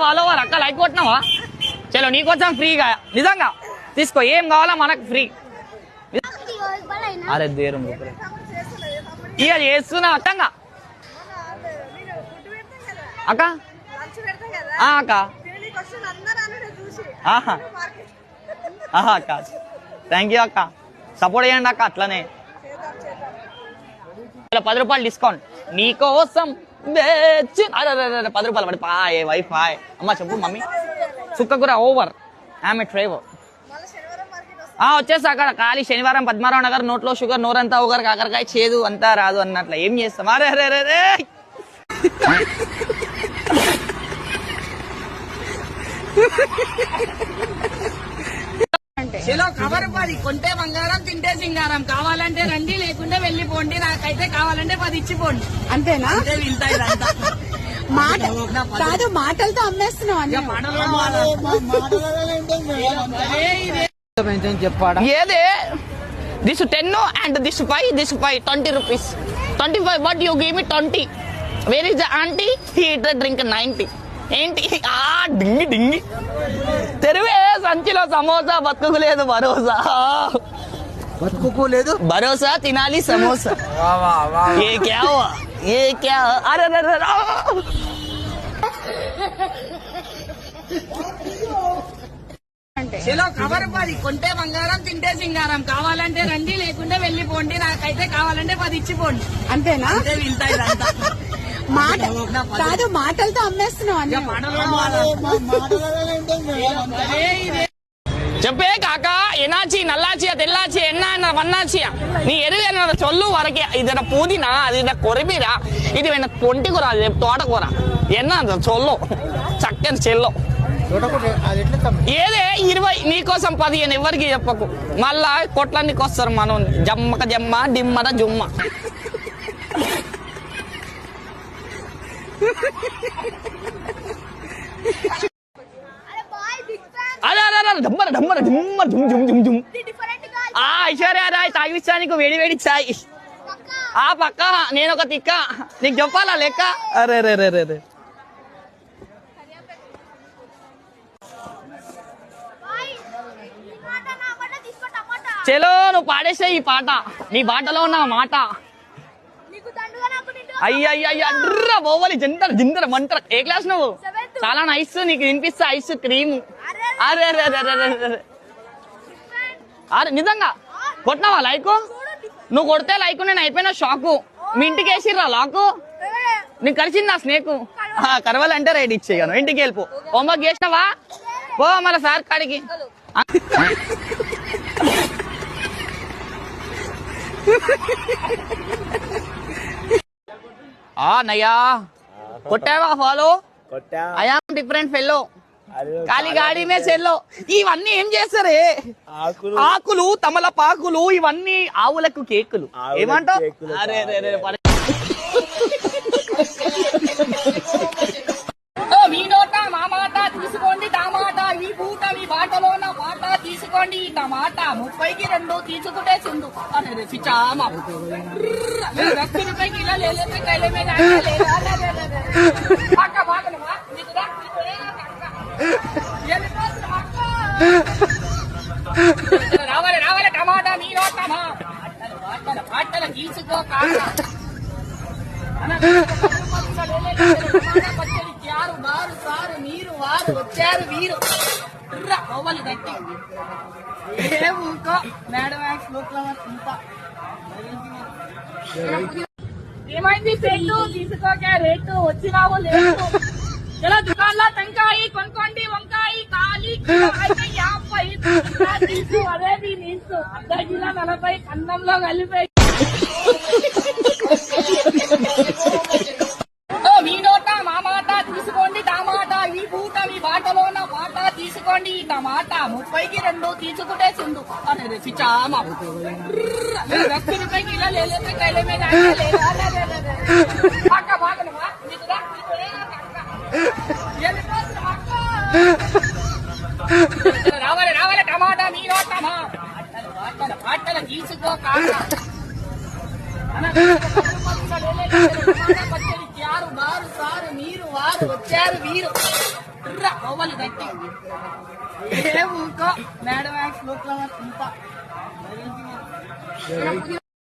follower అక్క like కొట్టినావా చలో నీకోసం ఫ్రీగా నిజంగా తీసుకో ఏం కావాలా మనకు ఫ్రీ అరే దేరం ఇక చేస్తున్నా అక్కంగా అక్క అక్క అక్క థ్యాంక్ యూ అక్క సపోర్ట్ చేయండి అక్క అట్లనే 10 రూపాయలు డిస్కౌంట్ నీకోసం 10 రూపాయలు పడి పాయ్ వైఫై అమ్మ చెప్పు మమ్మీ సుక్కకూర ఓవర్ ఆమె డ్రైవర్ వచ్చేసి అక్కడ ఖాళీ శనివారం పద్మారావు నగర్ నోట్లో షుగర్ నోరంతా ఒకరు కాకరకాయ చేదు అంతా రాదు అన్నట్లు ఏం చేస్తాం అరే అరే అరే చలో కవర్ 10 కొంటే బంగారం తింటే సింగారం కావాలంటే రండి లేకుంటే వెళ్ళిపోండి నాకైతే కావాలంటే 10 ఇచ్చిపోండి అంతేనా వింటా ఇదంతా మాట కాదు మాటలతో అమ్మేస్తున్నావు ఏదే this 10 and this 5 20 rupees 25 but you give me 20 where is the aunty heater drink 90 ఏంటి డింగి డింగి తెరువే సంచిలో సమోసా బతుకులేదు భరోసా బతుకులేదు భరోసా తినాలి సమోసా ఏ క్యా ఏ క్యా అరే చలో కవర్ 10 కొంటే బంగారం తింటే సింగారం కావాలంటే రండి లేకుంటే వెళ్ళిపోండి నాకైతే కావాలంటే 10 ఇచ్చిపోండి అంతేనా వింటా ఇదంతా మాట కాదు మాటలతో అమ్మేస్తున్నావు చెప్పే కాక ఎనాచి నల్లాచియా తెల్లాచి ఎన్న వన్నాచియా నీ ఎరువు చొల్లు వరకే ఇది పూదినా అది కొరిమీరా ఇది పొంటి కూర తోటకూర ఎన్న చొల్లు చక్కని చెల్లో ఏదే 20 నీకోసం 15 ఎవరికి చెప్పకు మళ్ళా కొట్లన్నీకి వస్తారు మనం జమ్మక జమ్మ డిమ్మద జుమ్మ అరే డమ్మర డమ్మర డుమ్మర డుమ్ డుమ్ డుమ్ డుమ్ ఐశ్వర్య రాయ్ తాగిస్తా నీకు వేడి వేడి చాయ్ ఆ పక్క నేను ఒక తిక్క నీకు చెప్పాలా లెక్క అరే రే రే రే చలో నువ్వు పాడేసే ఈ పాట నీ బాటలో ఉన్న మాట అయ్యయ్యా బోవాలి జంతర జిందర మంటర ఏ క్లాస్ నువ్వు చాలా నైస్ నీకు వినిపిస్తా ఐస్ క్రీమ్ అరే అరే నిజంగా కొట్టినావా లైక్ నువ్వు కొడితే లైక్ నేను అయిపోయినా షాకు మీ ఇంటికి వేసిర్రా లాకు నీకు కలిసిందా స్నేక్ కరవాలంటే రైడ్ ఇచ్చేయను ఇంటికి వెళ్ళిపో హోంవర్క్ చేసినావా పో మన సార్ కాడికి నయ్యా కొట్టావా follow I am different fellow ఖాళీ గాడి మే చెల్లో ఇవన్నీ ఏం చేస్తారే ఆకులు తమలపాకులు ఇవన్నీ ఆవులకు కేకులు ఏమంటావు అరే మీ నోట మా మాట తీసుకోండి టమాటా ఈ పూట మీ బాటలో నా మాట తీసుకోండి టమాటా 30కి 2 తీసుకుంటే చిందు అరే పిచామా 10 రూపాయకి ఇలా లేలేతే కైలే మే అక్క బాగలవా రావాలి టమాటా మీ నోట మా బాటల తీసుకో కాక సారు నీరు వారు వచ్చారు వీరు అవ్వాలి గట్టి ఏ ఊకో మేడం ఏమైంది పెట్టు తీసుకోకే రేటు వచ్చినావు లేదు ఇలా దుకాణంలో టెంకాయ కొనుక్కోండి వంకాయ ఖాళీ 50 తీసు అదేది నీసు అర్ధ కిలో 40 అన్నంలో కలిపాయి మీ నోట మా మాట తీసుకోండి టమాటా ఈ పూట మీ బాటలో నా మాట తీసుకోండి టమాటా 30కి 2 తీసుకుంటే చిందు అరే పిచామా 10 రూపాయకి ఇలా లేలేతే కైలే మే అక్క బాగలవా రావాలి టమాటా మీ నోట మా బాటల తీసుకో కాక సారు నీరు వారు వచ్చారు వీరు కోవాలి గట్టి ఏ ఊకో మేడం యాక్స్ లోకల్ అంతా